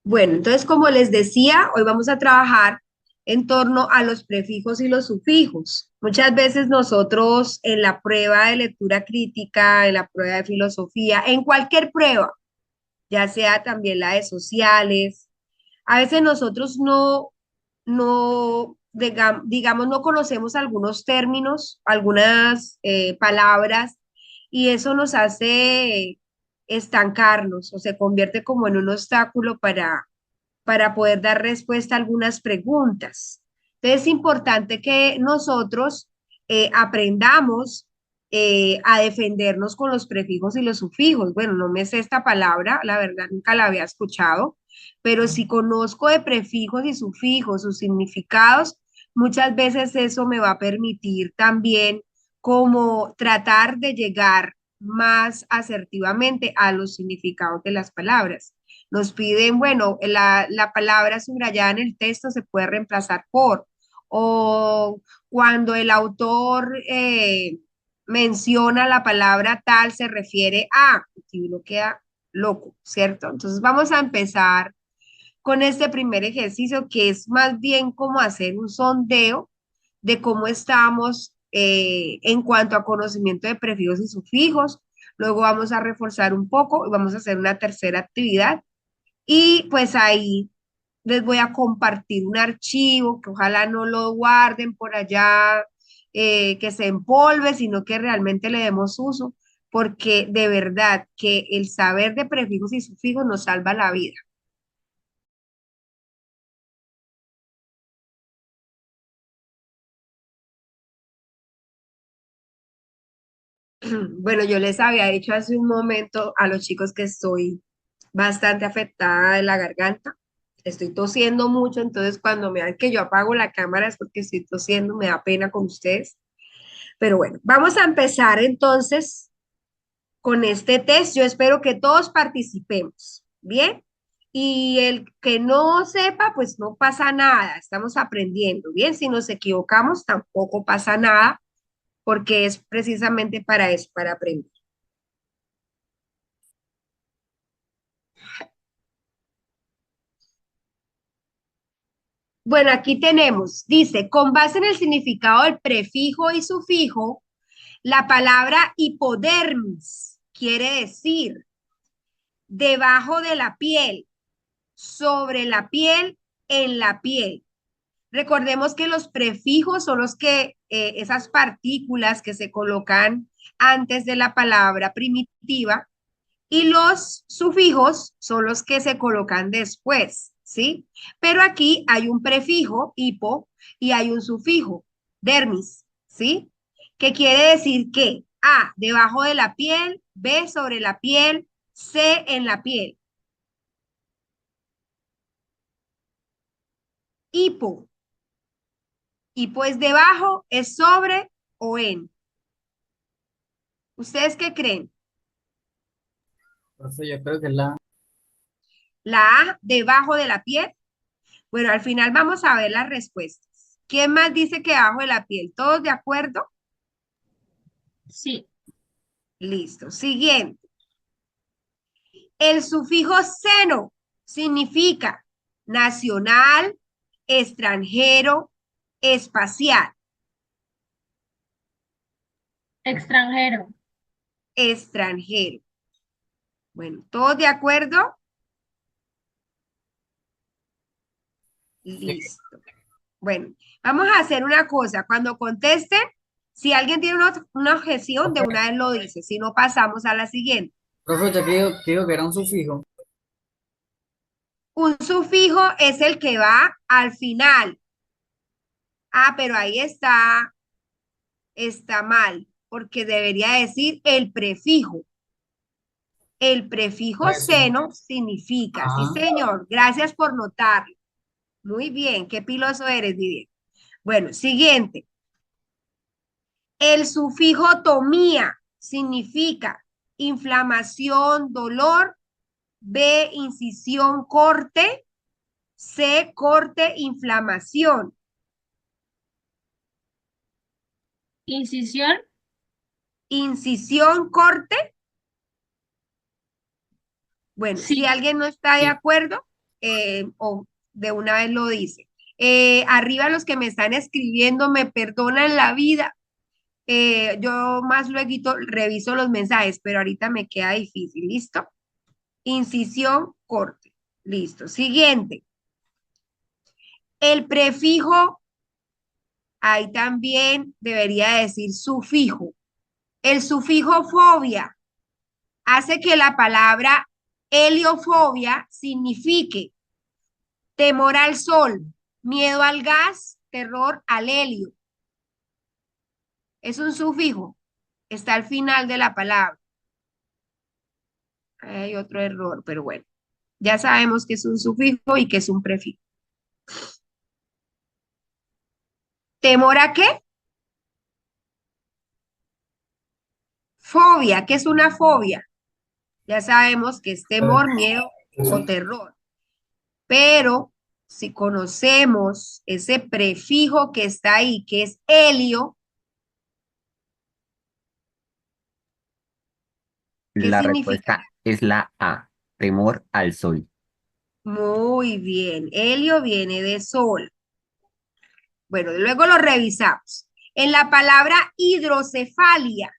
Bueno, entonces, como les decía, hoy vamos a trabajar en torno a los prefijos y los sufijos. Muchas veces nosotros en la prueba de lectura crítica, en la prueba de filosofía, en cualquier prueba, ya sea también la de sociales, a veces nosotros digamos, no conocemos algunos términos, algunas palabras, y eso nos hace estancarnos o se convierte como en un obstáculo para poder dar respuesta a algunas preguntas. Entonces es importante que nosotros aprendamos a defendernos con los prefijos y los sufijos. Bueno, no me sé esta palabra, la verdad nunca la había escuchado, pero si conozco de prefijos y sufijos, sus significados, muchas veces eso me va a permitir también como tratar de llegar más asertivamente a los significados de las palabras. Nos piden, bueno, la palabra subrayada en el texto se puede reemplazar por, o cuando el autor menciona la palabra tal, se refiere a, y uno queda loco, ¿cierto? Entonces vamos a empezar con este primer ejercicio que es más bien como hacer un sondeo de cómo estamos en cuanto a conocimiento de prefijos y sufijos. Luego vamos a reforzar un poco y vamos a hacer una tercera actividad y pues ahí les voy a compartir un archivo que ojalá no lo guarden por allá, que se empolve, sino que realmente le demos uso, porque de verdad que el saber de prefijos y sufijos nos salva la vida. Bueno, yo les había dicho hace un momento a los chicos que estoy bastante afectada de la garganta. Estoy tosiendo mucho, entonces cuando me dan que yo apago la cámara es porque estoy tosiendo, me da pena con ustedes. Pero bueno, vamos a empezar entonces con este test. Yo espero que todos participemos, ¿bien? Y el que no sepa, pues no pasa nada, estamos aprendiendo, ¿bien? Si nos equivocamos, tampoco pasa nada, porque es precisamente para eso, para aprender. Bueno, aquí tenemos, dice, con base en el significado del prefijo y sufijo, la palabra hipodermis quiere decir debajo de la piel, sobre la piel, en la piel. Recordemos que los prefijos son los que, esas partículas que se colocan antes de la palabra primitiva y los sufijos son los que se colocan después, ¿sí? Pero aquí hay un prefijo, hipo, y hay un sufijo, dermis, ¿sí? Que quiere decir que A, debajo de la piel, B, sobre la piel, C, en la piel. Hipo, hipo es debajo, es sobre o en. ¿Ustedes qué creen? Profe, yo creo que es la... La A, debajo de la piel. Bueno, al final vamos a ver las respuestas. ¿Quién más dice que debajo de la piel? ¿Todos de acuerdo? Sí, Listo. Siguiente. El sufijo seno significa nacional, extranjero, espacial. extranjero. Extranjero. Bueno, ¿todos de acuerdo? Sí. Listo. Bueno, vamos a hacer una cosa. Cuando contesten, si alguien tiene una objeción, de Profe, una vez lo dice. Si no, pasamos a la siguiente. profe, usted que dijo que era un sufijo. Un sufijo es el que va al final. Ah, pero ahí está mal, porque debería decir el prefijo. El prefijo Pues sí. seno significa, sí, Ajá. señor. Gracias por notarlo. Muy bien, qué piloso eres, Didier. Bueno, siguiente. El sufijo tomía significa inflamación, dolor. B, incisión, corte. C, corte, inflamación. Incisión. Incisión, corte. Bueno, si Sí, alguien no está de Sí. acuerdo, o de una vez lo dice. Arriba los que me están escribiendo me perdonan la vida. Yo más luego reviso los mensajes, pero ahorita me queda difícil. ¿Listo? Incisión, corte. Listo. Siguiente. El prefijo, ahí también debería decir sufijo. El sufijo fobia hace que la palabra heliofobia signifique temor al sol, miedo al gas, terror al helio. Es un sufijo. Está al final de la palabra. Hay otro error, pero bueno. Ya sabemos que es un sufijo y que es un prefijo. ¿Temor a qué? Fobia. ¿Qué es una fobia? Ya sabemos que es temor, miedo o terror. Pero si conocemos ese prefijo que está ahí, que es helio, ¿qué La significa? respuesta es la A, temor al sol. Muy bien. Helio viene de sol. Bueno, luego lo revisamos. En la palabra hidrocefalia,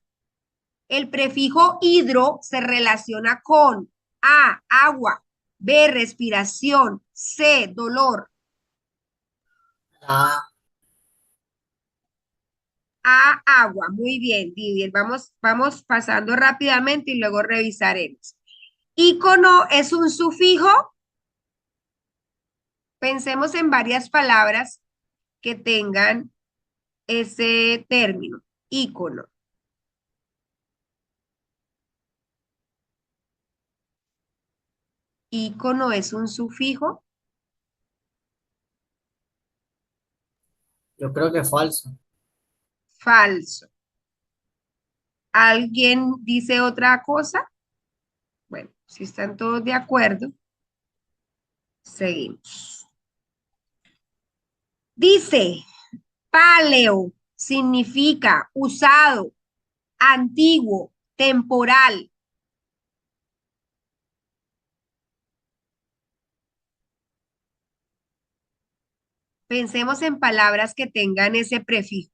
el prefijo hidro se relaciona con A, agua, B, respiración, C, dolor. Ah, A, agua. Muy bien, Didier. Vamos pasando rápidamente y luego revisaremos. Ícono es un sufijo. Pensemos en varias palabras que tengan ese término. Ícono. Ícono es un sufijo. yo creo que es falso. Falso. ¿Alguien dice otra cosa? Bueno, si están todos de acuerdo, seguimos. Dice, paleo significa usado, antiguo, temporal. Pensemos en palabras que tengan ese prefijo.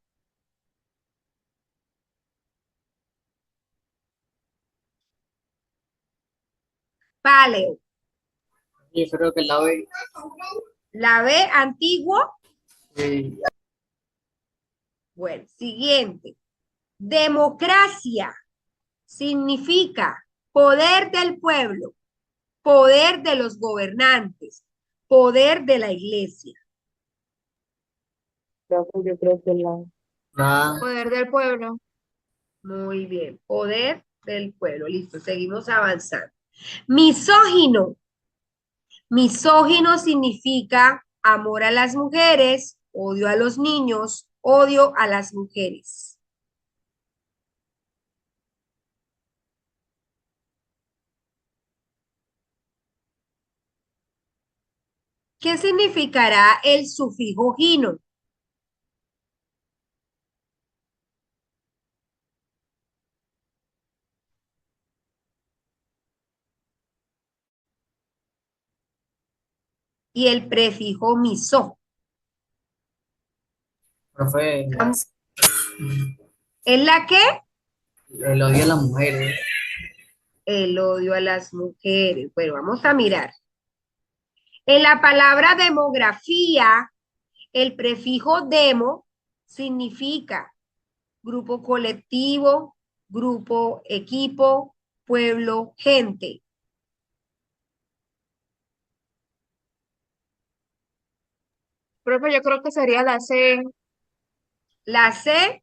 Paleo. Yo creo que la B. La B, antiguo. Sí. Bueno, siguiente. Democracia significa poder del pueblo, poder de los gobernantes, poder de la iglesia. Yo creo que la, La A. Poder del pueblo. Muy bien, poder del pueblo. Listo, seguimos avanzando. Misógino. Misógino significa amor a las mujeres, odio a los niños, odio a las mujeres. ¿Qué significará el sufijo gino? Y el prefijo misó. Profe, ¿Es la qué? el odio a las mujeres. El odio a las mujeres. Bueno, vamos a mirar. En la palabra demografía, el prefijo demo significa grupo colectivo, grupo, equipo, pueblo, gente. Profe, yo creo que sería la C. La C,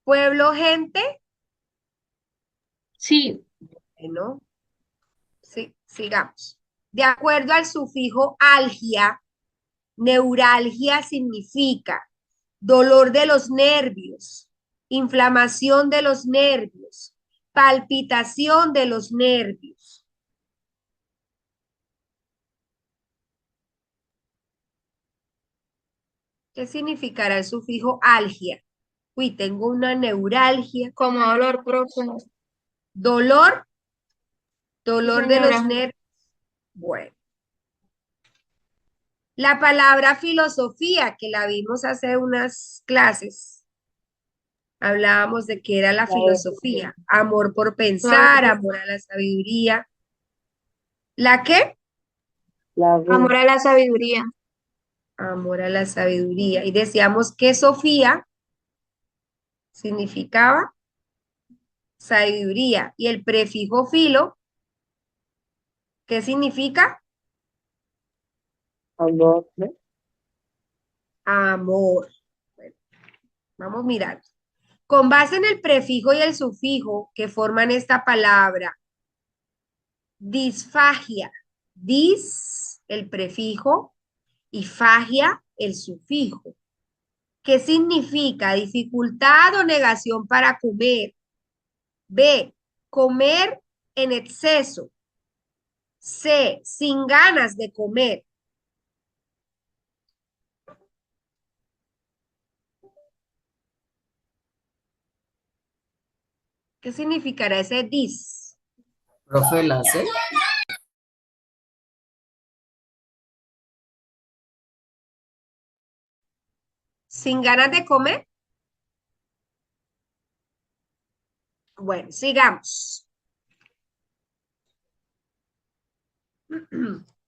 pueblo, gente. Sí, Bueno, sí, sigamos. De acuerdo al sufijo algia, neuralgia significa dolor de los nervios, inflamación de los nervios, palpitación de los nervios. ¿Qué significará el sufijo algia? Uy, tengo una neuralgia, como dolor, profe. dolor, Sí, dolor de los señora. nervios. Bueno, La palabra filosofía, que la vimos hace unas clases, hablábamos de que era la La F, filosofía, amor por La pensar, amor a la sabiduría. ¿La qué? la V, amor a la sabiduría. Amor a la sabiduría. Y decíamos que Sofía significaba sabiduría. Y el prefijo filo, ¿qué significa? amor, ¿no? Amor. Bueno, vamos a mirar. Con base en el prefijo y el sufijo que forman esta palabra, disfagia, dis, el prefijo, y fagia, el sufijo. ¿Qué significa? Dificultad o negación para comer. B, comer en exceso. C, sin ganas de comer. ¿Qué significará ese dis? Profe, la C. ¿Sin ganas de comer? Bueno, sigamos.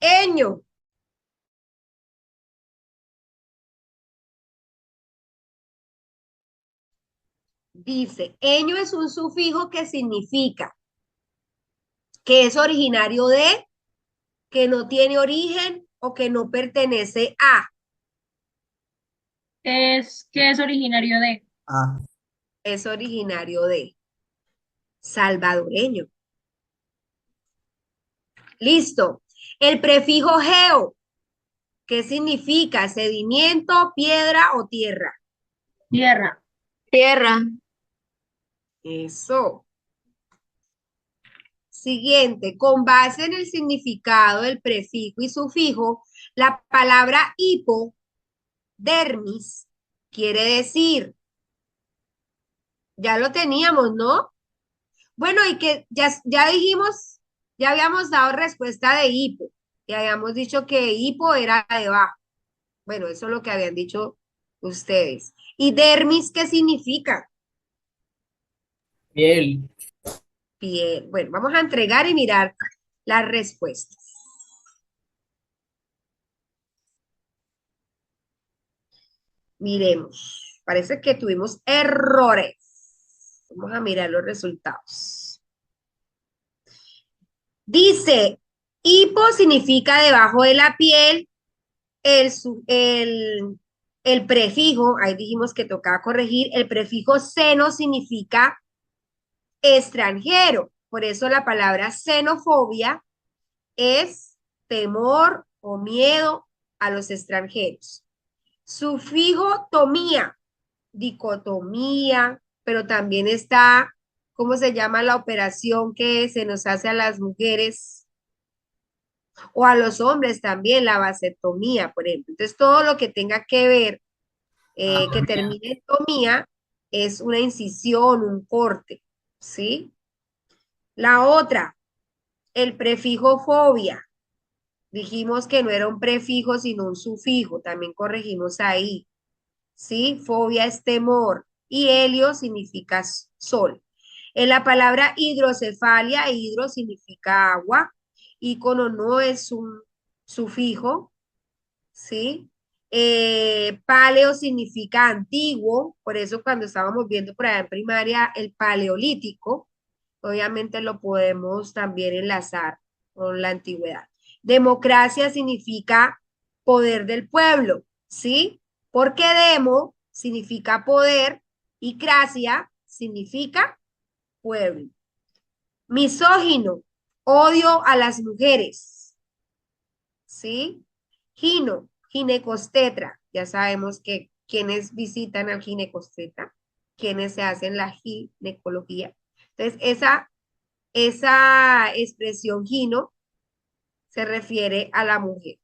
Eño. Dice, eño es un sufijo que significa que es originario de, que no tiene origen o que no pertenece a. Es que es originario de Ah, Es originario de salvadoreño. Listo. El prefijo geo, ¿qué significa? Sedimiento, piedra o tierra. tierra. Tierra. Eso. Siguiente, con base en el significado del prefijo y sufijo, la palabra hipodermis quiere decir, ya lo teníamos, ¿no? Bueno, y que ya dijimos, ya habíamos dado respuesta de hipo, y habíamos dicho que hipo era debajo. Bueno, eso es lo que habían dicho ustedes. ¿Y dermis qué significa? piel. Piel. Bueno, vamos a entregar y mirar las respuestas. Miremos. Parece que tuvimos errores. Vamos a mirar los resultados. Dice, hipo significa debajo de la piel, el prefijo, ahí dijimos que tocaba corregir, el prefijo seno significa extranjero. Por eso la palabra xenofobia es temor o miedo a los extranjeros. Sufijo tomía, dicotomía, pero también está, ¿cómo se llama la operación que se nos hace a las mujeres o a los hombres también, la vasectomía, por ejemplo? Entonces, todo lo que tenga que ver, que Anatomía. termine en tomía, es una incisión, un corte, ¿sí? La otra, el prefijo fobia. Dijimos que no era un prefijo, sino un sufijo. También corregimos ahí. ¿Sí? Fobia es temor. Y helio significa sol. En la palabra hidrocefalia, hidro significa agua. Ícono no es un sufijo. ¿Sí? Paleo significa antiguo. Por eso cuando estábamos viendo por allá en primaria el paleolítico, obviamente lo podemos también enlazar con la antigüedad. Democracia significa poder del pueblo, ¿sí? Porque demo significa poder y cracia significa pueblo. Misógino, odio a las mujeres, ¿sí? Gino, ginecostetra, ya sabemos que quienes visitan al ginecostetra, quienes se hacen la ginecología. Entonces, esa expresión gino se refiere a la mujer.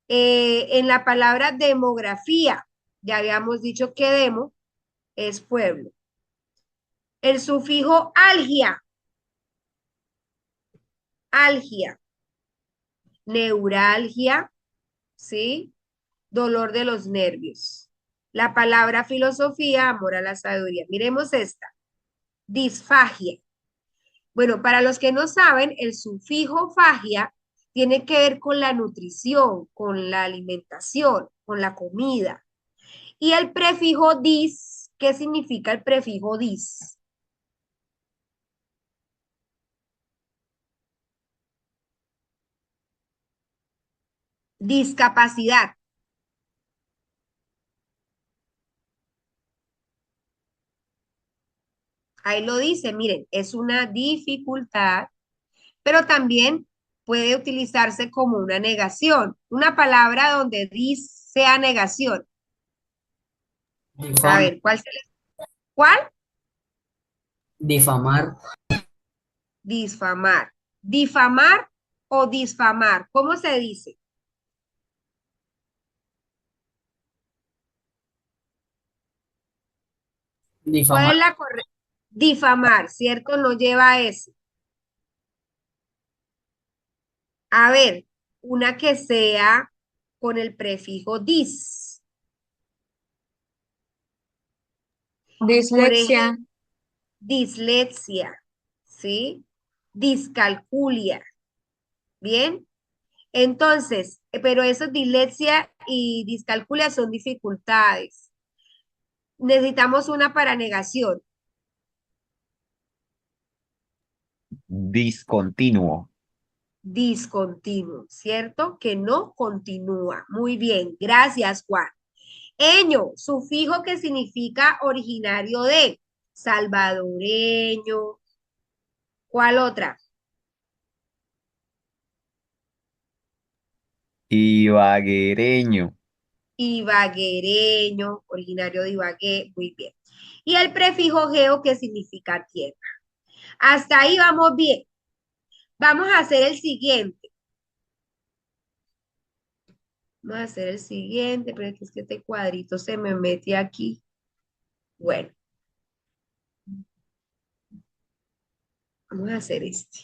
En la palabra demografía, ya habíamos dicho que demo es pueblo. El sufijo algia, algia, neuralgia, ¿sí? dolor de los nervios. La palabra filosofía, amor a la sabiduría. Miremos esta. Disfagia. Bueno, para los que no saben, el sufijo fagia tiene que ver con la nutrición, con la alimentación, con la comida. Y el prefijo dis, ¿qué significa el prefijo dis? Discapacidad. Ahí lo dice, miren, es una dificultad, pero también puede utilizarse como una negación, una palabra donde dis sea negación. A Difam- ver, ¿cuál? difamar, Disfamar. Difamar o disfamar, ¿cómo se dice? ¿Cuál difamar, es la correcta? Difamar, ¿cierto? No lleva eso. A ver, una que sea con el prefijo dis. Por Dislexia. ejemplo, dislexia, ¿sí? Discalculia, ¿bien? Entonces, pero eso, dislexia y discalculia son dificultades. Necesitamos una para negación. Discontinuo. Discontinuo, ¿cierto? Que no continúa. Muy bien, gracias, Juan. Eño, sufijo que significa originario de salvadoreño. ¿Cuál otra? Ibaguereño. Ibaguereño, originario de Ibagué. Muy bien. Y el prefijo geo que significa tierra. Hasta ahí vamos bien. Vamos a hacer el siguiente. Vamos a hacer el siguiente, pero es que este cuadrito se me mete aquí. Bueno, vamos a hacer este.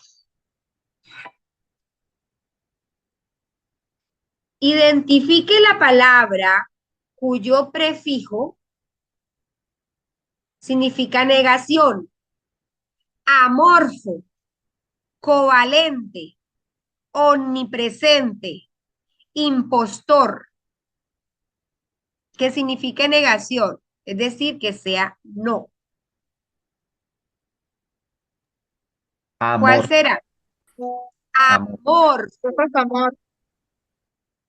Identifique la palabra cuyo prefijo significa negación, amorfo, covalente, omnipresente, impostor, que significa negación, es decir, que sea no. ¿Cuál Amor. será? Amor. Amor, Por favor.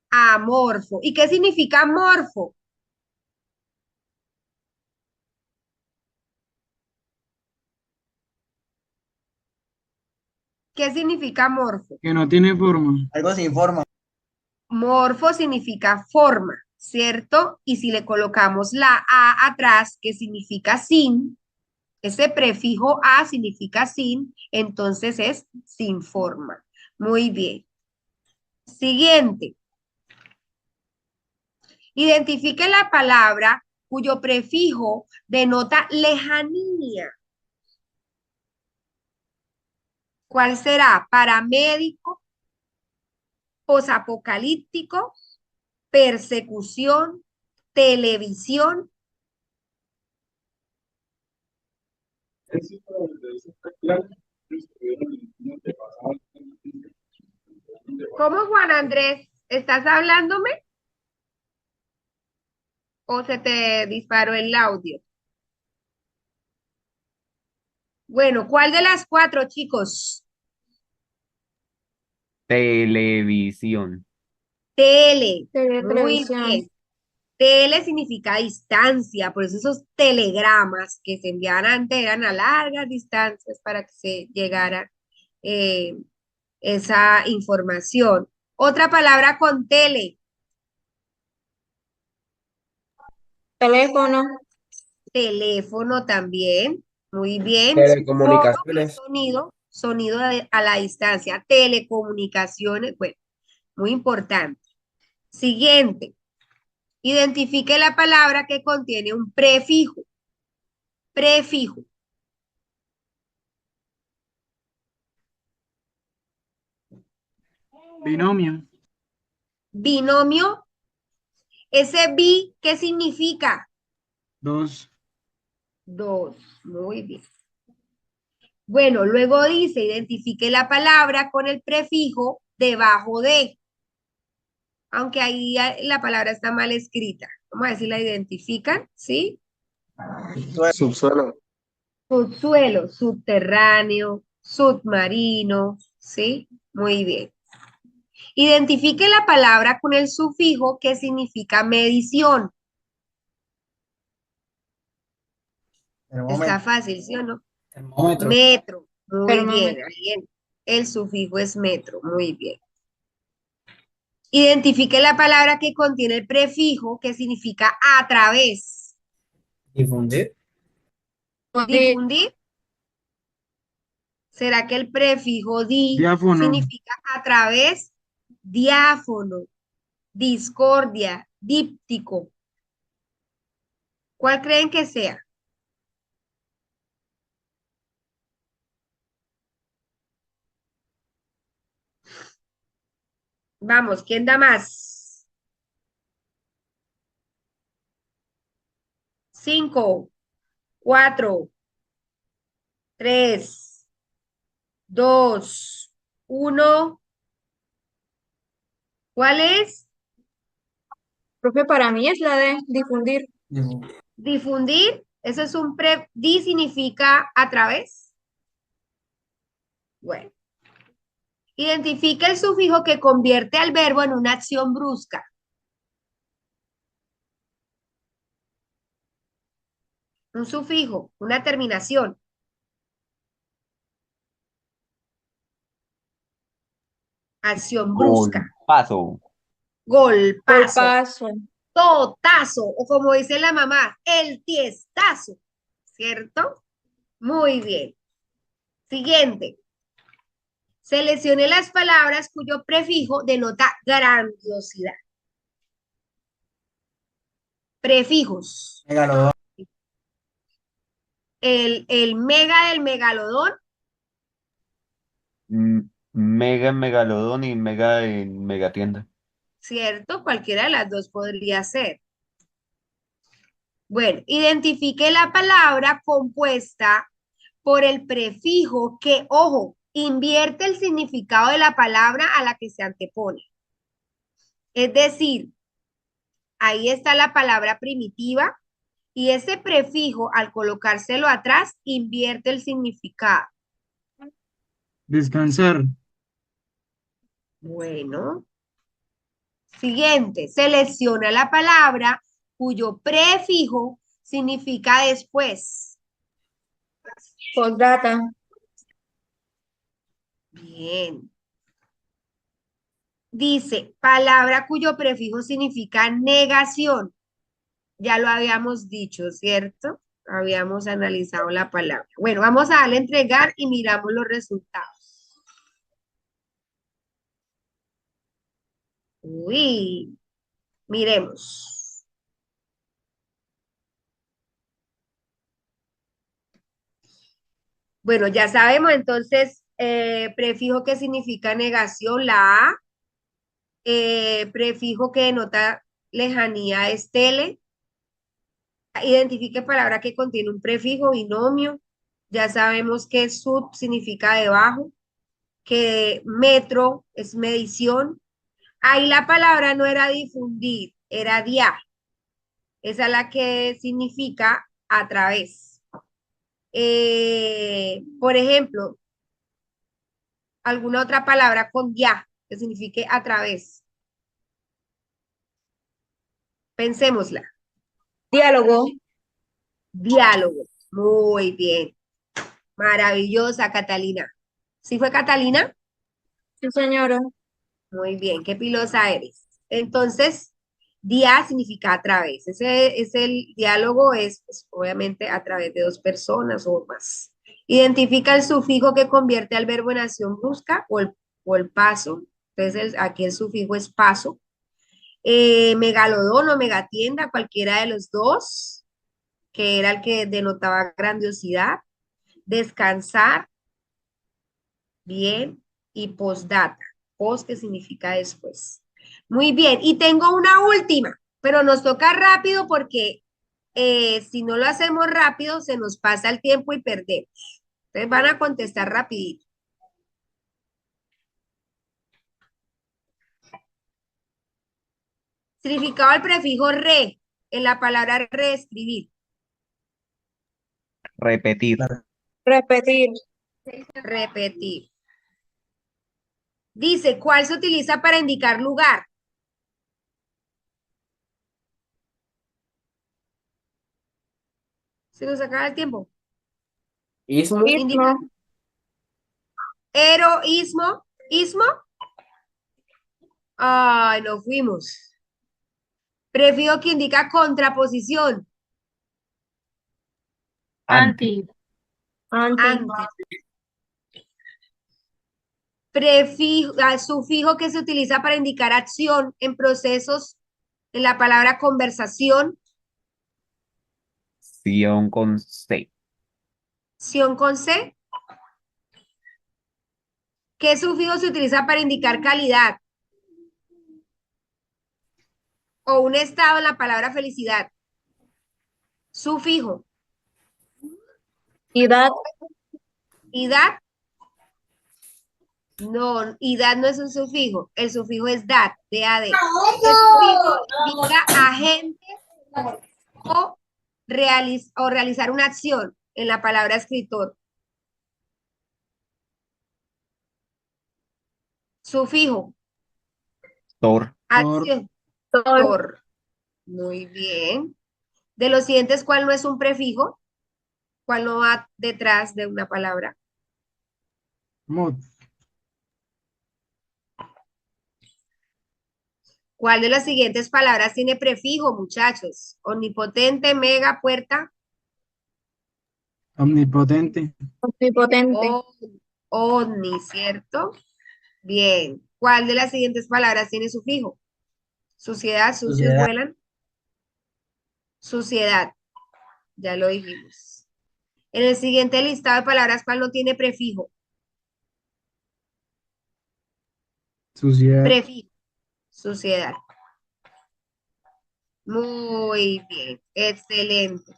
amorfo. ¿Y qué significa amorfo? ¿Qué significa amorfo? Que no tiene forma. algo sin forma. Morfo significa forma, ¿cierto? Y si le colocamos la A atrás, que significa sin, ese prefijo a significa sin, entonces es sin forma. Muy bien. Siguiente. Identifique la palabra cuyo prefijo denota lejanía. ¿Cuál será? Paramédico, posapocalíptico, persecución, televisión. ¿Cómo, Juan Andrés? ¿Estás hablándome o se te disparó el audio? Bueno, ¿cuál de las cuatro, chicos? Televisión. Tele. Muy Televisión. bien. Tele significa distancia, por eso esos telegramas que se enviaban antes eran a largas distancias para que se llegara eh, esa información. Otra palabra con tele, Teléfono. teléfono también. Muy bien. Fono, que es Telecomunicaciones. sonido, sonido a la distancia. Telecomunicaciones, bueno, muy importante. Siguiente. Identifique la palabra que contiene un prefijo. Prefijo. Binomio. Binomio Ese bi, ¿qué significa? Dos. Dos. Muy bien. Bueno, luego dice, identifique la palabra con el prefijo debajo de, aunque ahí la palabra está mal escrita. Vamos a ver si la identifican, ¿sí? Subsuelo. Subsuelo, subterráneo, submarino, ¿sí? Muy bien. Identifique la palabra con el sufijo que significa medición. Está Termómetro. fácil, ¿sí o no? Termómetro. Metro. Muy bien. Termómetro. Ahí el sufijo es metro. Muy bien. Identifique la palabra que contiene el prefijo que significa a través. Difundir. Difundir. Difundir. ¿Será que el prefijo di Diáfono. significa a través? Diáfono, discordia, díptico. ¿Cuál creen que sea? Vamos, ¿quién da más? 5, 4, 3, 2, 1. ¿Cuál es? Profe, para mí es la de difundir. Difundir. Difundir. Eso es di significa a través. Bueno. Identifica el sufijo que convierte al verbo en una acción brusca. Un sufijo, una terminación. Acción brusca. Paso. Golpazo, Golpazo. totazo, o como dice la mamá, el tiestazo. ¿Cierto? Muy bien. Siguiente. Seleccione las palabras cuyo prefijo denota grandiosidad. Prefijos. Megalodón. El mega del megalodón, Mega en Megalodón y Mega en Megatienda. ¿cierto? Cualquiera de las dos podría ser. Bueno, identifique la palabra compuesta por el prefijo que, ojo, invierte el significado de la palabra a la que se antepone. Es decir, ahí está la palabra primitiva y ese prefijo, al colocárselo atrás, invierte el significado. Descansar. Bueno. Siguiente, selecciona la palabra cuyo prefijo significa después. Postdata. Bien. Dice, palabra cuyo prefijo significa negación. Ya lo habíamos dicho, ¿cierto? Habíamos analizado la palabra. Bueno, vamos a darle a entregar y miramos los resultados. Uy, miremos. Bueno, ya sabemos entonces, prefijo que significa negación, la A. Prefijo que denota lejanía es tele. Identifique palabra que contiene un prefijo, binomio. Ya sabemos que sub significa debajo, que metro es medición. Ahí la palabra no era difundir, era dia. Esa es la que significa a través. Por ejemplo, alguna otra palabra con dia, que signifique a través. Pensémosla. Diálogo. Diálogo. Muy bien. Maravillosa, Catalina. ¿Sí fue Catalina? Sí, señora. Muy bien, qué pilosa eres. Entonces, dia significa a través. Ese es el diálogo, es pues, obviamente a través de dos personas o más. Identifica el sufijo que convierte al verbo en acción brusca o el paso. Entonces, aquí el sufijo es paso. Megalodón o megatienda, cualquiera de los dos, que era el que denotaba grandiosidad. Descansar, bien, y postdata, post que significa después. Muy bien, y tengo una última. Pero nos toca rápido porque si no lo hacemos rápido, se nos pasa el tiempo y perdemos. Entonces van a contestar rapidito. Significado del prefijo re en la palabra reescribir. Repetir. Repetir. Repetir. Dice, ¿cuál se utiliza para indicar lugar? Se nos acaba el tiempo. Ismo. Indica Istmo. heroísmo. ¿Ismo? Ay, no fuimos. Prefijo que indica contraposición. Anti. Anti. Antes. Prefijo, sufijo que se utiliza para indicar acción en procesos en la palabra conversación. Sion con C. Ción con C. ¿Qué sufijo se utiliza para indicar calidad? O un estado en la palabra felicidad. Sufijo. Edad. ¿Idad? No, idad no es un sufijo. El sufijo es dat, DAD. El sufijo indica agente o, o realizar una acción en la palabra escritor. Sufijo. Tor. Acción. Tor. Tor. Muy bien. De los siguientes, ¿cuál no es un prefijo? ¿Cuál no va detrás de una palabra? Mod. ¿Cuál de las siguientes palabras tiene prefijo, muchachos? Omnipotente, mega, puerta. Omnipotente. Omnipotente. Omni, ¿cierto? Bien. ¿Cuál de las siguientes palabras tiene sufijo? Suciedad, sucios, Suciedad. vuelan. Suciedad. Ya lo dijimos. En el siguiente listado de palabras, ¿cuál no tiene prefijo? Suciedad. Prefijo. Suciedad. Muy bien. Excelente.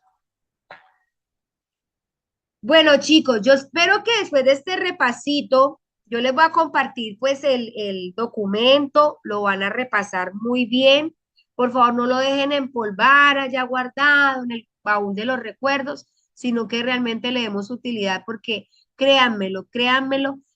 Bueno, chicos, yo espero que después de este repasito, yo les voy a compartir pues el documento, lo van a repasar muy bien. Por favor, no lo dejen empolvar allá guardado en el baúl de los recuerdos, sino que realmente le demos utilidad porque créanmelo,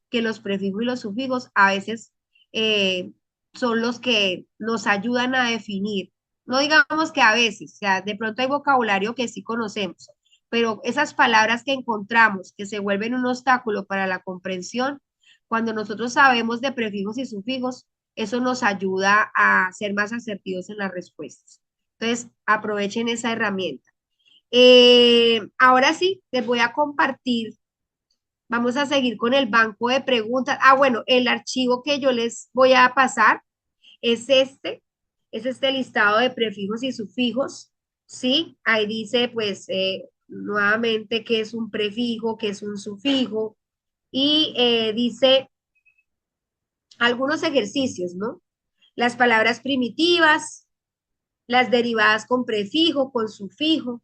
que los prefijos y los sufijos a veces eh, son los que nos ayudan a definir. No digamos que a veces, o sea, de pronto hay vocabulario que sí conocemos, pero esas palabras que encontramos que se vuelven un obstáculo para la comprensión, cuando nosotros sabemos de prefijos y sufijos, eso nos ayuda a ser más asertivos en las respuestas. Entonces, aprovechen esa herramienta. Ahora sí, les voy a compartir. Vamos a seguir con el banco de preguntas. Ah, bueno, el archivo que yo les voy a pasar es este listado de prefijos y sufijos, ¿sí? Ahí dice, pues, nuevamente qué es un prefijo, qué es un sufijo, y dice algunos ejercicios, ¿no? Las palabras primitivas, las derivadas con prefijo, con sufijo.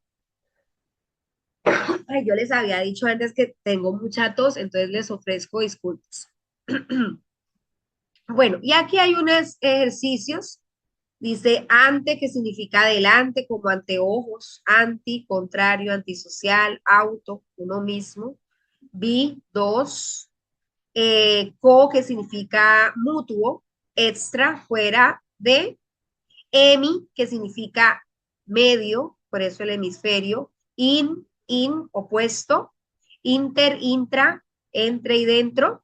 Ay, yo les había dicho antes que tengo mucha tos, entonces les ofrezco disculpas. Bueno, y aquí hay unos ejercicios. Dice ante, que significa adelante, como anteojos, anti, contrario, antisocial, auto, uno mismo. Bi, dos. Co, que significa mutuo, extra, fuera de. Emi, que significa medio, por eso el hemisferio. Opuesto. Inter, intra, entre y dentro.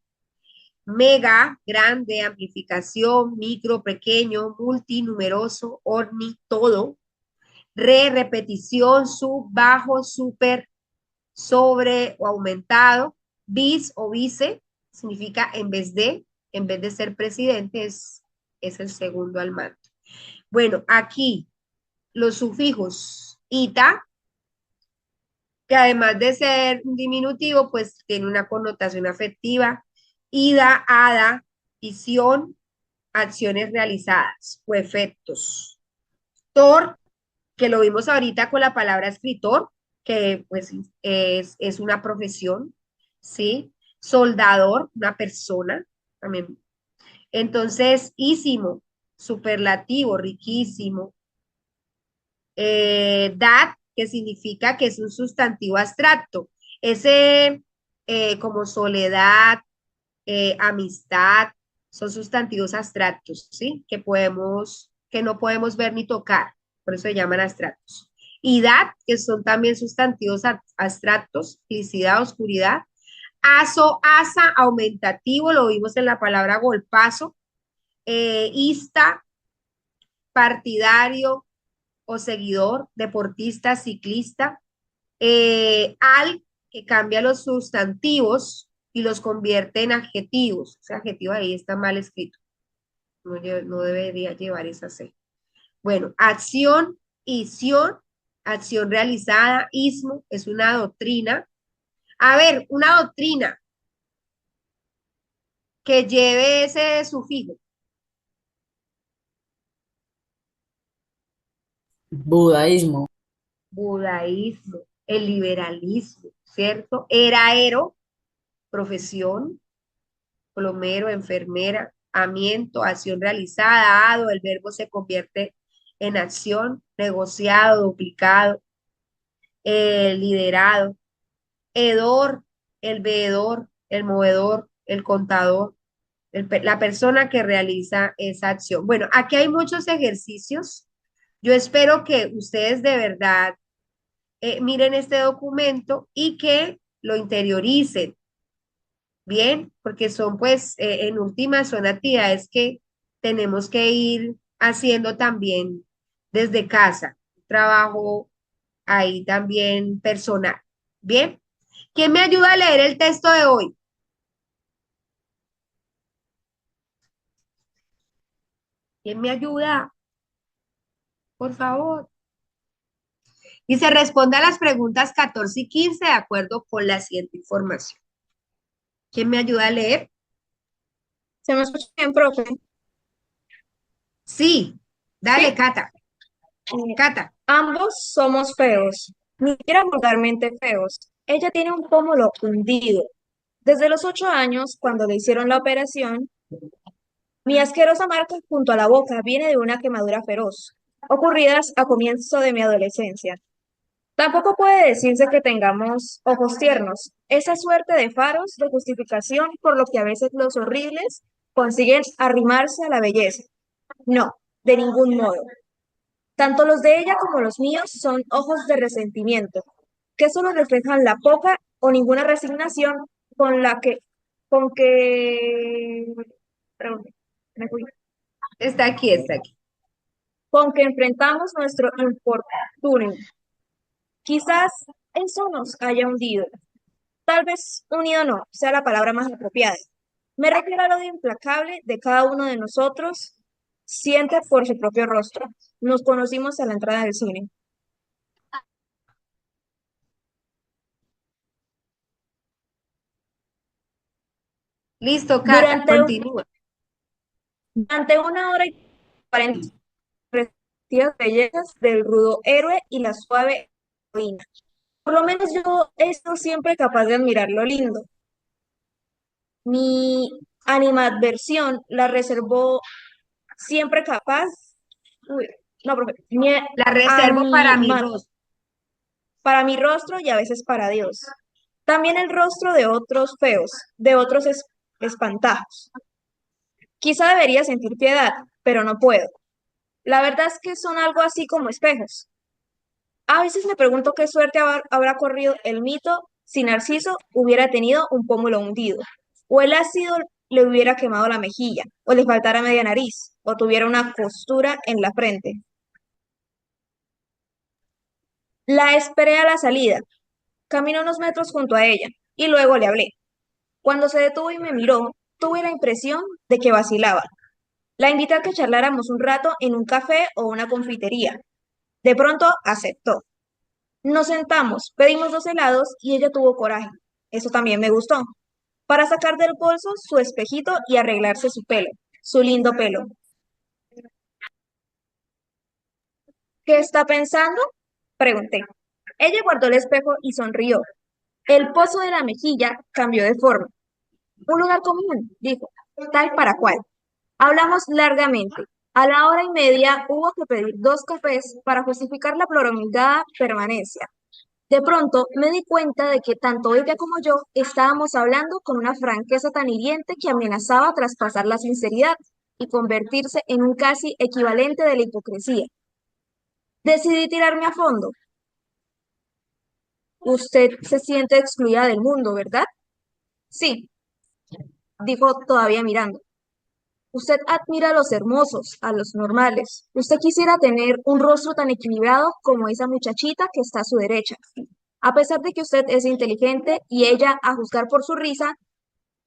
Mega, grande, amplificación, micro, pequeño, multi, numeroso, orni, todo. Repetición, sub, bajo, super, sobre o aumentado. Bis o vice, significa en vez de ser presidente, es el segundo al mando. Bueno, aquí los sufijos ita, que además de ser un diminutivo, pues tiene una connotación afectiva. Ida, hada, visión, acciones realizadas o efectos. Actor, que lo vimos ahorita con la palabra escritor, que pues es una profesión, ¿sí? Soldador, una persona, también. Entonces, ísimo, superlativo, riquísimo. Dat, que significa que es un sustantivo abstracto. Ese, como soledad, amistad, son sustantivos abstractos, ¿sí? Que no podemos ver ni tocar, por eso se llaman abstractos. Y dat, que son también sustantivos abstractos, felicidad, oscuridad. Aso, asa, aumentativo, lo vimos en la palabra golpazo. Ista, partidario o seguidor, deportista, ciclista. Al, que cambia los sustantivos y los convierte en adjetivos. Ese adjetivo ahí está mal escrito. No debería llevar esa C. Bueno, acción, isión, acción realizada, ismo, es una doctrina. A ver, una doctrina que lleve ese sufijo. Budaísmo. Budaísmo, el liberalismo, ¿cierto? Eraero, profesión, plomero, enfermera, amiento, acción realizada, ado, el verbo se convierte en acción, negociado, duplicado, liderado, hedor, el veedor, el movedor, el contador, la persona que realiza esa acción. Bueno, aquí hay muchos ejercicios. Yo espero que ustedes de verdad miren este documento y que lo interioricen, bien, porque son pues, en últimas, son actividades que tenemos que ir haciendo también desde casa, trabajo ahí también personal. Bien, ¿quién me ayuda a leer el texto de hoy? ¿Quién me ayuda? Por favor. Y se responde a las preguntas 14 y 15 de acuerdo con la siguiente información. ¿Quién me ayuda a leer? ¿Se me escucha bien, profe? Sí, dale, Sí. Cata. Cata. Ambos somos feos, ni siquiera vulgarmente feos. Ella tiene un pómulo hundido. Desde los 8 años, cuando le hicieron la operación, mi asquerosa marca junto a la boca viene de una quemadura feroz, ocurridas a comienzo de mi adolescencia. Tampoco puede decirse que tengamos ojos tiernos, esa suerte de faros de justificación por lo que a veces los horribles consiguen arrimarse a la belleza. No, de ningún modo. Tanto los de ella como los míos son ojos de resentimiento, que solo reflejan la poca o ninguna resignación con que, perdón, me fui. Está aquí, está aquí. Con que enfrentamos nuestro infortunio. Quizás eso nos haya hundido. Tal vez unido no sea la palabra más apropiada. Me refiero al odio implacable de cada uno de nosotros siente por su propio rostro. Nos conocimos a la entrada del cine. Listo, Cata, Durante, continúa. durante 1 hora y 40 vestidas bellezas del rudo héroe y la suave heroína. Por lo menos yo he sido siempre capaz de admirar lo lindo. Mi animadversión la reservó siempre capaz, uy, no, profe, La a reservo para mi, mi rostro. para mi rostro y a veces para Dios. También el rostro de otros feos, de otros espantajos. Quizá debería sentir piedad, pero no puedo. La verdad es que son algo así como espejos. A veces me pregunto qué suerte habrá corrido el mito si Narciso hubiera tenido un pómulo hundido, o el ácido le hubiera quemado la mejilla, o le faltara media nariz, o tuviera una costura en la frente. La esperé a la salida, caminé unos metros junto a ella, y luego le hablé. Cuando se detuvo y me miró, tuve la impresión de que vacilaba. La invité a que charláramos un rato en un café o una confitería. De pronto aceptó. Nos sentamos, pedimos 2 helados y ella tuvo coraje. Eso también me gustó. Para sacar del bolso su espejito y arreglarse su pelo, su lindo pelo. ¿Qué está pensando? Pregunté. Ella guardó el espejo y sonrió. El pozo de la mejilla cambió de forma. Un lugar común, dijo, tal para cual. Hablamos largamente. A la hora y media hubo que pedir 2 cafés para justificar la prolongada permanencia. De pronto me di cuenta de que tanto ella como yo estábamos hablando con una franqueza tan hiriente que amenazaba traspasar la sinceridad y convertirse en un casi equivalente de la hipocresía. Decidí tirarme a fondo. Usted se siente excluida del mundo, ¿verdad? Sí, dijo todavía mirando. Usted admira a los hermosos, a los normales. Usted quisiera tener un rostro tan equilibrado como esa muchachita que está a su derecha. A pesar de que usted es inteligente y ella, a juzgar por su risa,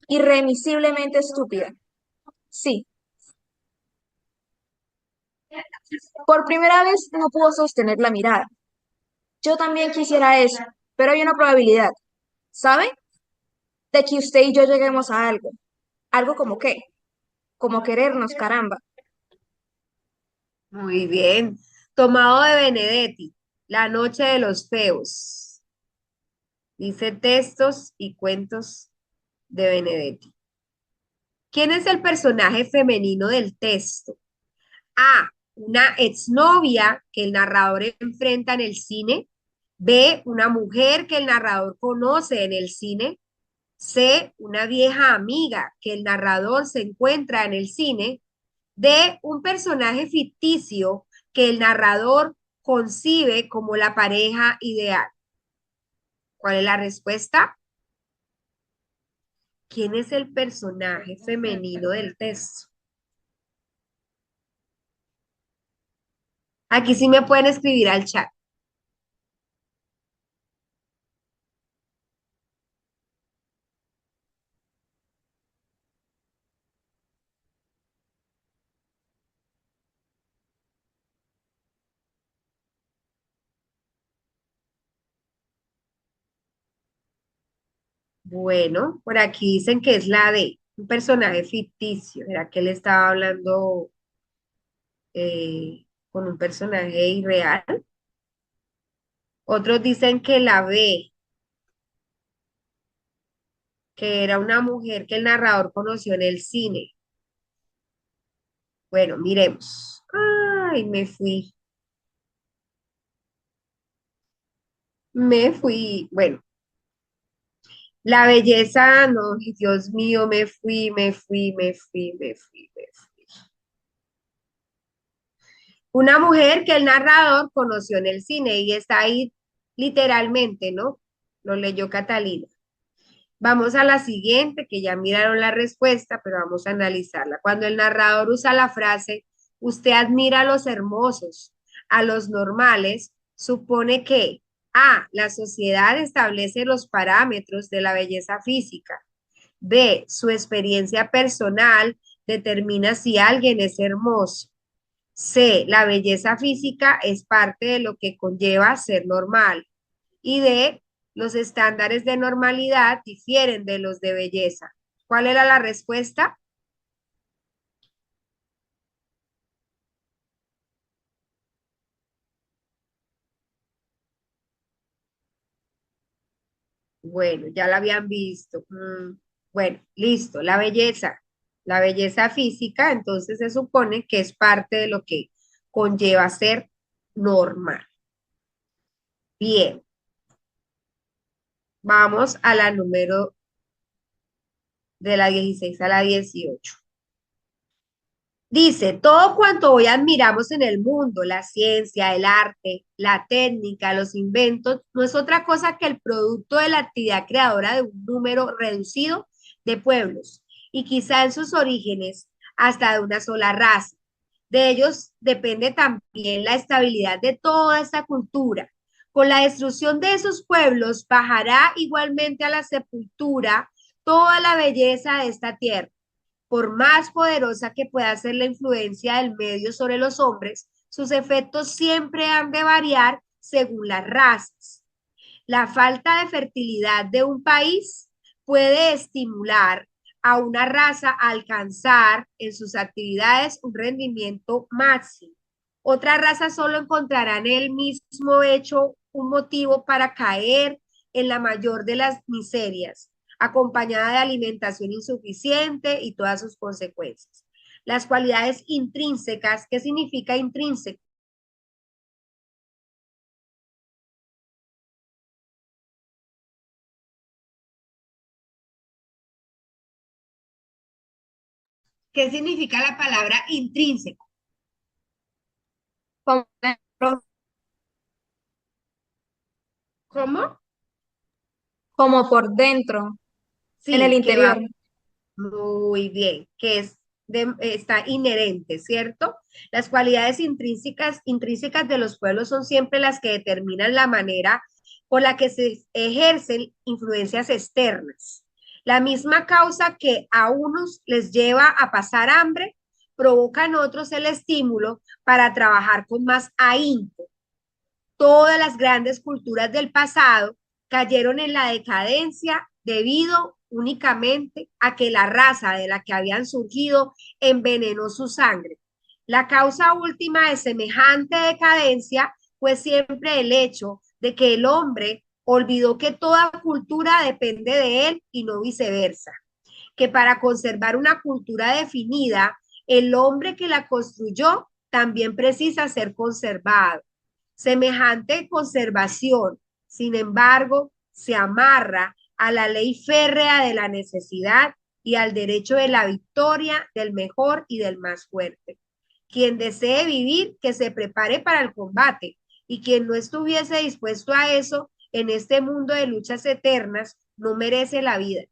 irremisiblemente estúpida. Sí, por primera vez no pudo sostener la mirada. Yo también quisiera eso, pero hay una probabilidad, ¿sabe? De que usted y yo lleguemos a algo. ¿Algo como qué? Como querernos, caramba. Muy bien. Tomado de Benedetti, La noche de los feos. Dice textos y cuentos de Benedetti. ¿Quién es el personaje femenino del texto? A, una exnovia que el narrador enfrenta en el cine. B, una mujer que el narrador conoce en el cine. C, una vieja amiga que el narrador se encuentra en el cine. D, un personaje ficticio que el narrador concibe como la pareja ideal. ¿Cuál es la respuesta? ¿Quién es el personaje femenino del texto? Aquí sí me pueden escribir al chat. Bueno, por aquí dicen que es la de un personaje ficticio. ¿Era que él estaba hablando con un personaje irreal? Otros dicen que la B, que era una mujer que el narrador conoció en el cine. Bueno, miremos. Ay, me fui. Me fui. Bueno, la belleza, no, ay, Dios mío, me fui, me fui, me fui, me fui, me fui. Una mujer que el narrador conoció en el cine y está ahí literalmente, ¿no? Lo leyó Catalina. Vamos a la siguiente, que ya miraron la respuesta, pero vamos a analizarla. Cuando el narrador usa la frase, usted admira a los hermosos, a los normales, supone que A, la sociedad establece los parámetros de la belleza física. B, su experiencia personal determina si alguien es hermoso. C, la belleza física es parte de lo que conlleva ser normal. Y D, los estándares de normalidad difieren de los de belleza. ¿Cuál era la respuesta? Bueno, ya la habían visto. Bueno, listo. La belleza física, entonces se supone que es parte de lo que conlleva ser normal. Bien, vamos a la número de la 16 a la 18. Dice, todo cuanto hoy admiramos en el mundo, la ciencia, el arte, la técnica, los inventos, no es otra cosa que el producto de la actividad creadora de un número reducido de pueblos y quizá en sus orígenes hasta de una sola raza. De ellos depende también la estabilidad de toda esta cultura. Con la destrucción de esos pueblos bajará igualmente a la sepultura toda la belleza de esta tierra. Por más poderosa que pueda ser la influencia del medio sobre los hombres, sus efectos siempre han de variar según las razas. La falta de fertilidad de un país puede estimular a una raza a alcanzar en sus actividades un rendimiento máximo. Otras razas solo encontrarán el mismo hecho un motivo para caer en la mayor de las miserias, acompañada de alimentación insuficiente y todas sus consecuencias. Las cualidades intrínsecas, ¿qué significa intrínseco? ¿Qué significa la palabra intrínseco? Como dentro, ¿Cómo? como por dentro, en el Sí, que interior. va muy bien, que es está inherente, ¿cierto? Las cualidades intrínsecas de los pueblos son siempre las que determinan la manera por la que se ejercen influencias externas. La misma causa que a unos les lleva a pasar hambre, provoca en otros el estímulo para trabajar con más ahínco. Todas las grandes culturas del pasado cayeron en la decadencia debido únicamente a que la raza de la que habían surgido envenenó su sangre. La causa última de semejante decadencia fue siempre el hecho de que el hombre olvidó que toda cultura depende de él y no viceversa, que para conservar una cultura definida, el hombre que la construyó también precisa ser conservado. Semejante conservación, sin embargo, se amarra a la ley férrea de la necesidad y al derecho de la victoria del mejor y del más fuerte. Quien desee vivir, que se prepare para el combate, y quien no estuviese dispuesto a eso en este mundo de luchas eternas, no merece la vida.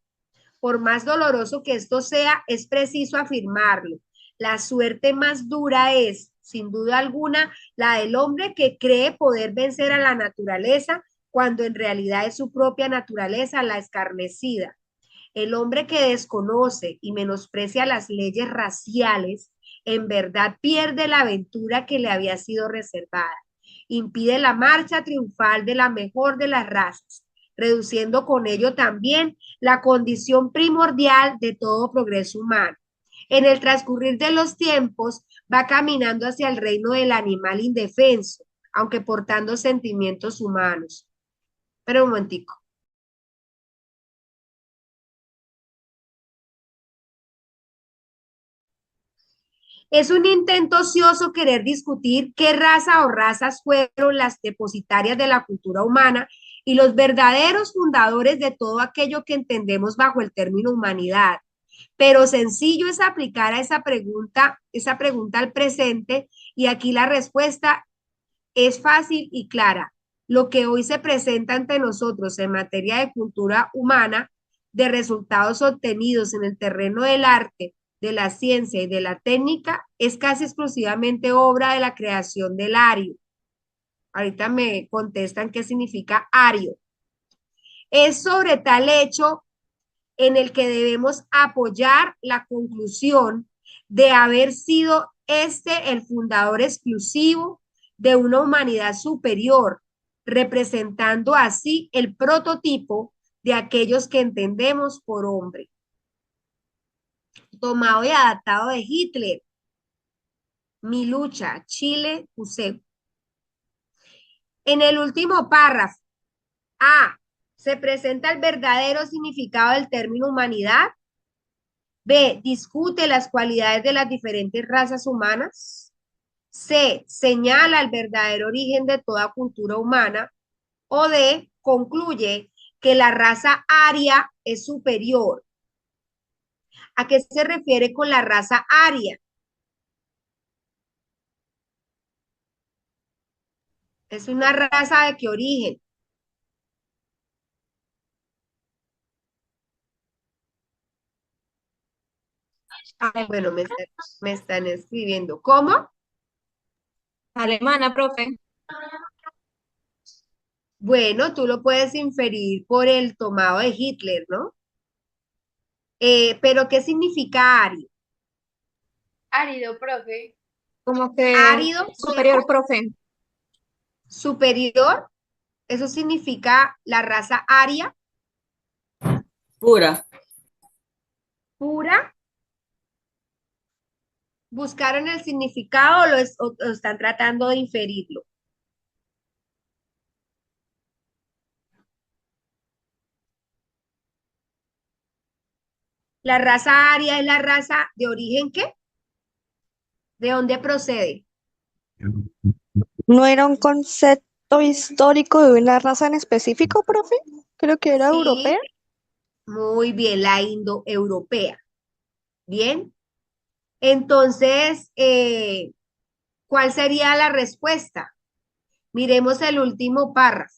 Por más doloroso que esto sea, es preciso afirmarlo. La suerte más dura es, sin duda alguna, la del hombre que cree poder vencer a la naturaleza cuando en realidad es su propia naturaleza la escarnecida. El hombre que desconoce y menosprecia las leyes raciales, en verdad pierde la aventura que le había sido reservada. Impide la marcha triunfal de la mejor de las razas, reduciendo con ello también la condición primordial de todo progreso humano. En el transcurrir de los tiempos va caminando hacia el reino del animal indefenso, aunque portando sentimientos humanos. Pero un momentico. Es un intento ocioso querer discutir qué raza o razas fueron las depositarias de la cultura humana y los verdaderos fundadores de todo aquello que entendemos bajo el término humanidad. Pero sencillo es aplicar a esa pregunta al presente, y aquí la respuesta es fácil y clara. Lo que hoy se presenta ante nosotros en materia de cultura humana, de resultados obtenidos en el terreno del arte, de la ciencia y de la técnica, es casi exclusivamente obra de la creación del ario. Ahorita me contestan qué significa ario. Es sobre tal hecho en el que debemos apoyar la conclusión de haber sido este el fundador exclusivo de una humanidad superior, representando así el prototipo de aquellos que entendemos por hombre. Tomado y adaptado de Hitler. Mi lucha, Chile, UCEP. En el último párrafo, A, se presenta el verdadero significado del término humanidad. B, discute las cualidades de las diferentes razas humanas. C, señala el verdadero origen de toda cultura humana. O D, concluye que la raza aria es superior. ¿A qué se refiere con la raza aria? ¿Es una raza de qué origen? Bueno, me están escribiendo. ¿Cómo? Alemana, profe. Bueno, tú lo puedes inferir por el tomado de Hitler, ¿no? Pero ¿qué significa ario? Árido, profe. Como que Árido, superior, seco, profe. superior. Eso significa la raza aria, Pura. pura. ¿Buscaron el significado o o están tratando de inferirlo? ¿La raza aria es la raza de origen qué? ¿De dónde procede? ¿No era un concepto histórico de una raza en específico, profe? Creo que era europea. Sí, muy bien, la indoeuropea. Bien. Entonces, ¿cuál sería la respuesta? Miremos el último párrafo.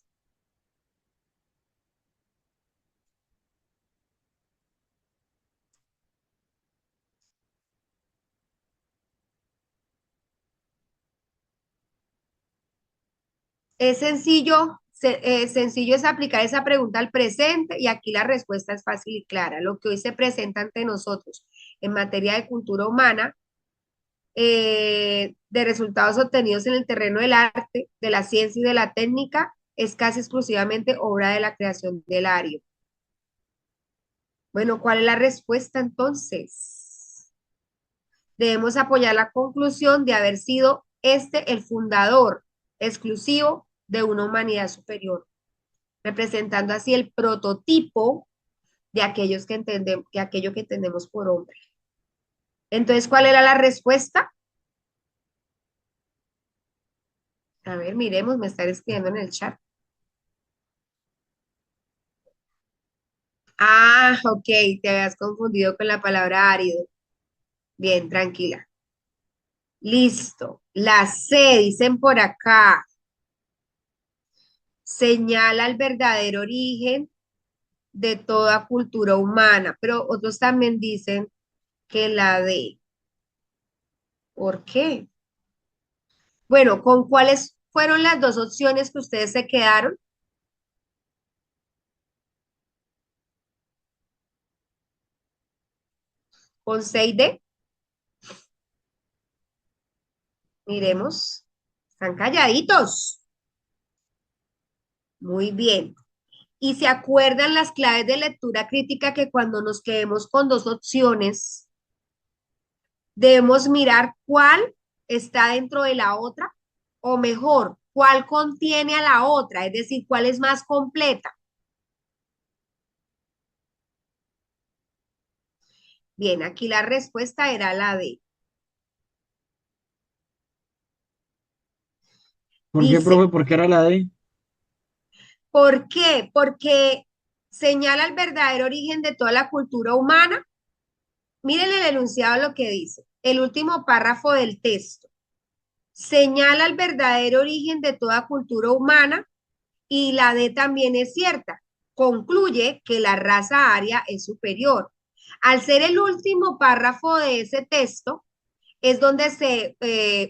Es sencillo, sencillo es aplicar esa pregunta al presente y aquí la respuesta es fácil y clara. Lo que hoy se presenta ante nosotros en materia de cultura humana, de resultados obtenidos en el terreno del arte, de la ciencia y de la técnica, es casi exclusivamente obra de la creación del Ario. Bueno, ¿cuál es la respuesta entonces? Debemos apoyar la conclusión de haber sido este el fundador exclusivo de una humanidad superior, representando así el prototipo de aquellos que entendemos, que aquello que entendemos por hombre. Entonces, ¿cuál era la respuesta? A ver, miremos, me están escribiendo en el chat. Ah, ok, te habías confundido con la palabra árido. Bien, tranquila. Listo. La C, dicen por acá, señala el verdadero origen de toda cultura humana, pero otros también dicen que la D. ¿Por qué? Bueno, ¿con cuáles fueron las dos opciones que ustedes se quedaron? ¿Con C y D? Miremos. Están calladitos. Muy bien. Y se acuerdan las claves de lectura crítica que cuando nos quedemos con dos opciones, debemos mirar cuál está dentro de la otra, o mejor, cuál contiene a la otra, es decir, cuál es más completa. Bien, aquí la respuesta era la D. ¿Por qué, Dice, profe? ¿Por qué era la D? ¿por qué? Porque señala el verdadero origen de toda la cultura humana. Miren el enunciado lo que dice, el último párrafo del texto. Señala el verdadero origen de toda cultura humana y la D también es cierta. Concluye que la raza aria es superior. Al ser el último párrafo de ese texto, es donde se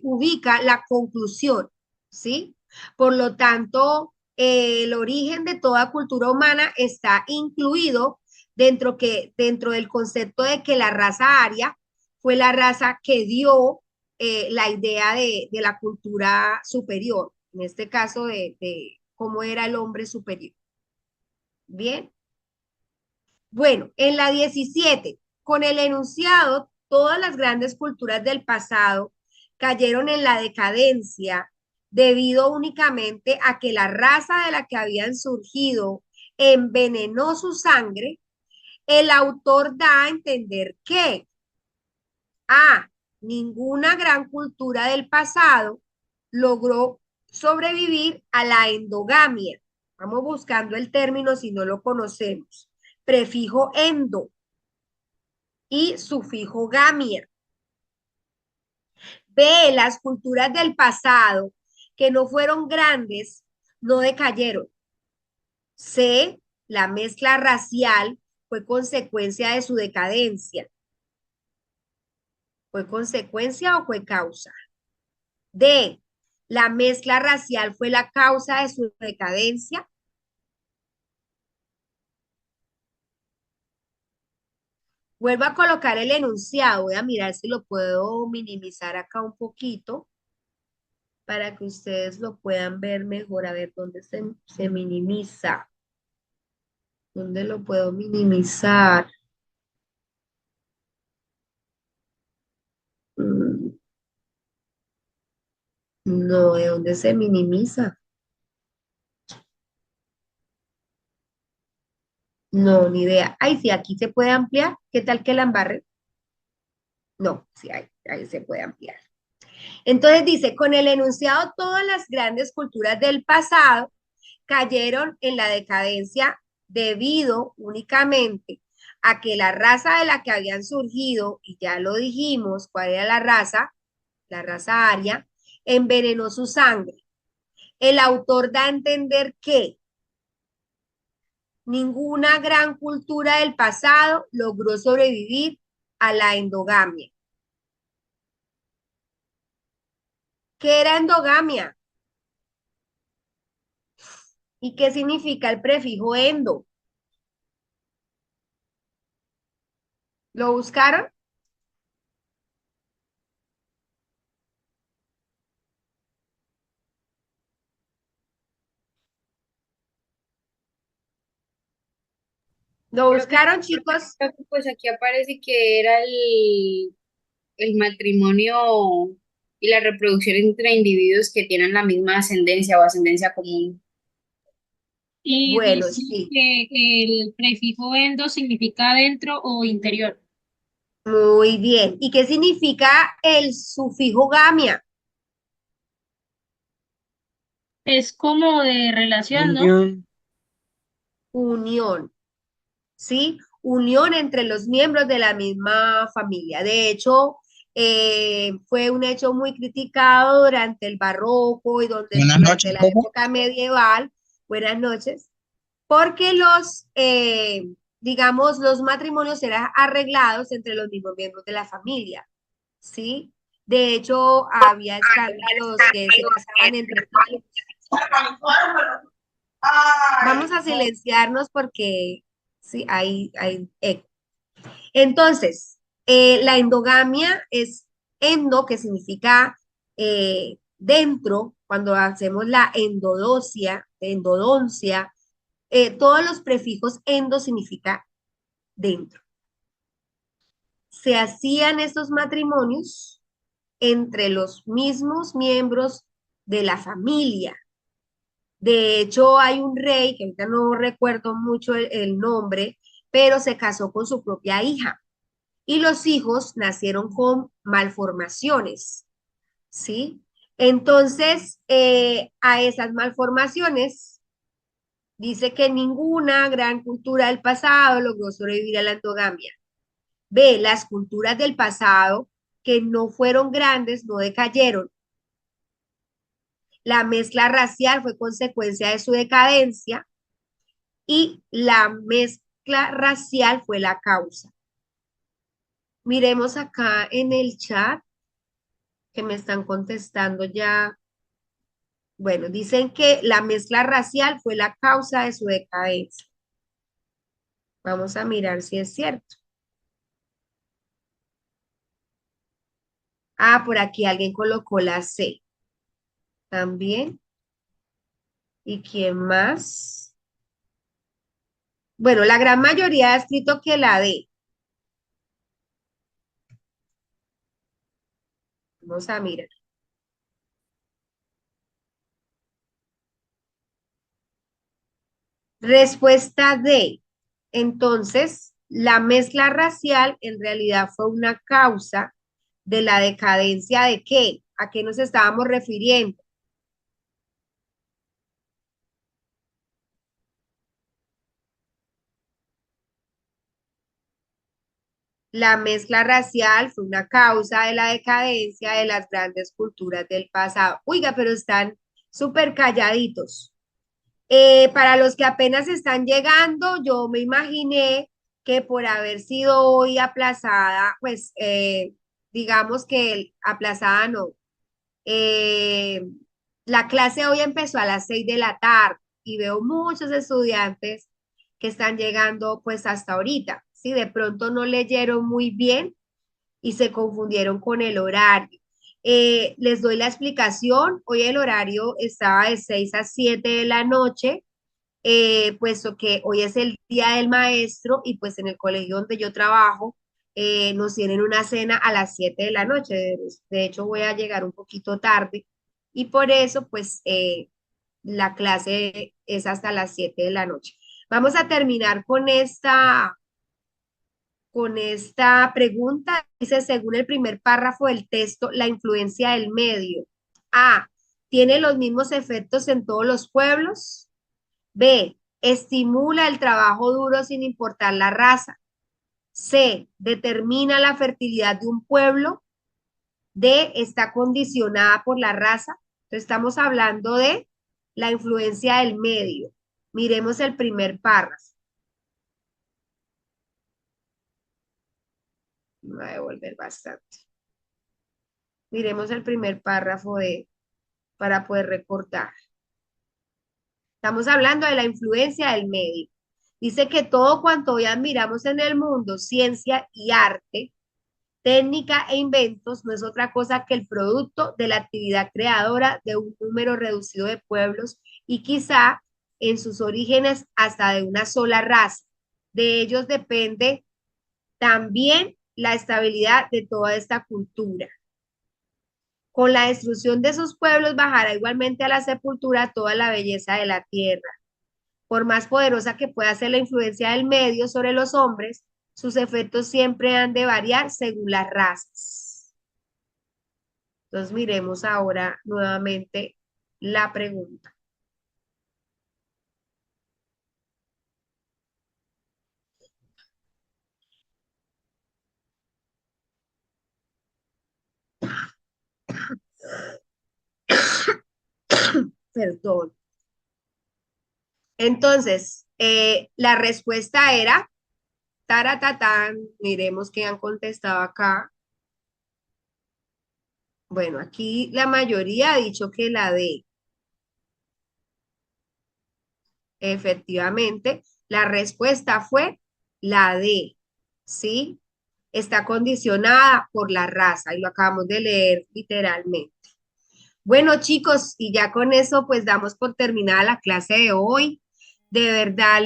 ubica la conclusión, ¿sí? Por lo tanto, el origen de toda cultura humana está incluido dentro del concepto de que la raza aria fue la raza que dio la idea de la cultura superior, en este caso de cómo era el hombre superior. Bien. Bueno, en la 17, con el enunciado, todas las grandes culturas del pasado cayeron en la decadencia debido únicamente a que la raza de la que habían surgido envenenó su sangre. El autor da a entender que A, ninguna gran cultura del pasado logró sobrevivir a la endogamia. Vamos buscando el término si no lo conocemos. Prefijo endo y sufijo gamia. B, las culturas del pasado que no fueron grandes no decayeron. C, la mezcla racial fue consecuencia de su decadencia. ¿Fue consecuencia o fue causa? D, la mezcla racial fue la causa de su decadencia. Vuelvo a colocar el enunciado. Voy a mirar si lo puedo minimizar acá un poquito para que ustedes lo puedan ver mejor. A ver dónde se minimiza. ¿Dónde lo puedo minimizar? No, ¿de dónde se minimiza? No, ni idea. Ay, sí, aquí se puede ampliar. ¿Qué tal que la embarre? No, sí, ahí se puede ampliar. Entonces dice, con el enunciado, todas las grandes culturas del pasado cayeron en la decadencia debido únicamente a que la raza de la que habían surgido, y ya lo dijimos, ¿cuál era la raza aria, envenenó su sangre. El autor da a entender que ninguna gran cultura del pasado logró sobrevivir a la endogamia. ¿Qué era endogamia? ¿Y qué significa el prefijo endo? ¿Lo buscaron? ¿Lo Profe, buscaron, chicos? pues aquí aparece que era el matrimonio y la reproducción entre individuos que tienen la misma ascendencia o ascendencia común. Y Bueno, dice sí, que el prefijo endo significa adentro o interior. muy bien. ¿Y qué significa el sufijo gamia? Es como de relación, ¿no? Unión. Unión, ¿sí? Unión entre los miembros de la misma familia. De hecho, fue un hecho muy criticado durante el barroco y Buenas durante noches, la profe. época medieval. Buenas noches. Porque digamos, los matrimonios eran arreglados entre los mismos miembros de la familia, ¿sí? De hecho, había escándalos que se casaban entre primos. Vamos a silenciarnos porque sí, hay eco. Entonces, la endogamia es endo, que significa dentro, cuando hacemos la endodoncia, todos los prefijos endo significa dentro. Se hacían estos matrimonios entre los mismos miembros de la familia. De hecho, hay un rey, que ahorita no recuerdo mucho el nombre, pero se casó con su propia hija y los hijos nacieron con malformaciones, ¿sí? Entonces, a esas malformaciones, dice que ninguna gran cultura del pasado logró sobrevivir a la endogamia. Ve, las culturas del pasado que no fueron grandes no decayeron. La mezcla racial fue consecuencia de su decadencia y la mezcla racial fue la causa. Miremos acá en el chat que me están contestando ya. Bueno, dicen que la mezcla racial fue la causa de su decadencia. Vamos a mirar si es cierto. Ah, por aquí alguien colocó la C también. ¿Y quién más? Bueno, la gran mayoría ha escrito que la D. Vamos a mirar. Respuesta D. Entonces, la mezcla racial en realidad fue una causa de la decadencia de qué? ¿A qué nos estábamos refiriendo? La mezcla racial fue una causa de la decadencia de las grandes culturas del pasado. Oiga, pero están súper calladitos. Para los que apenas están llegando, yo me imaginé que por haber sido hoy aplazada, pues digamos que aplazada no. Eh, la clase hoy empezó a las 6 de la tarde y veo muchos estudiantes que están llegando pues hasta ahorita. Si de pronto no leyeron muy bien y se confundieron con el horario. Les doy la explicación. Hoy el horario estaba de 6 a 7 de la noche, puesto que hoy es el Día del Maestro y pues en el colegio donde yo trabajo nos tienen una cena a las 7 de la noche. De hecho, voy a llegar un poquito tarde y por eso pues la clase es hasta las 7 de la noche. Vamos a terminar con esta pregunta. Dice, según el primer párrafo del texto, la influencia del medio. A, ¿tiene los mismos efectos en todos los pueblos? B, estimula el trabajo duro sin importar la raza. C, determina la fertilidad de un pueblo. D, está condicionada por la raza. Entonces estamos hablando de la influencia del medio. Miremos el primer párrafo. Me va a devolver bastante. Miremos el primer párrafo para poder recordar. Estamos hablando de la influencia del medio. Dice que todo cuanto hoy admiramos en el mundo, ciencia y arte, técnica e inventos, no es otra cosa que el producto de la actividad creadora de un número reducido de pueblos y quizá en sus orígenes hasta de una sola raza. De ellos depende también la estabilidad de toda esta cultura. Con la destrucción de sus pueblos bajará igualmente a la sepultura toda la belleza de la tierra. Por más poderosa que pueda ser la influencia del medio sobre los hombres, sus efectos siempre han de variar según las razas. Entonces miremos ahora nuevamente la pregunta. Perdón. Entonces, la respuesta era, taratatán, miremos qué han contestado acá. Bueno, aquí la mayoría ha dicho que la D. Efectivamente, la respuesta fue la D, ¿sí? Está condicionada por la raza y lo acabamos de leer literalmente. Bueno, chicos, y ya con eso pues damos por terminada la clase de hoy. De verdad.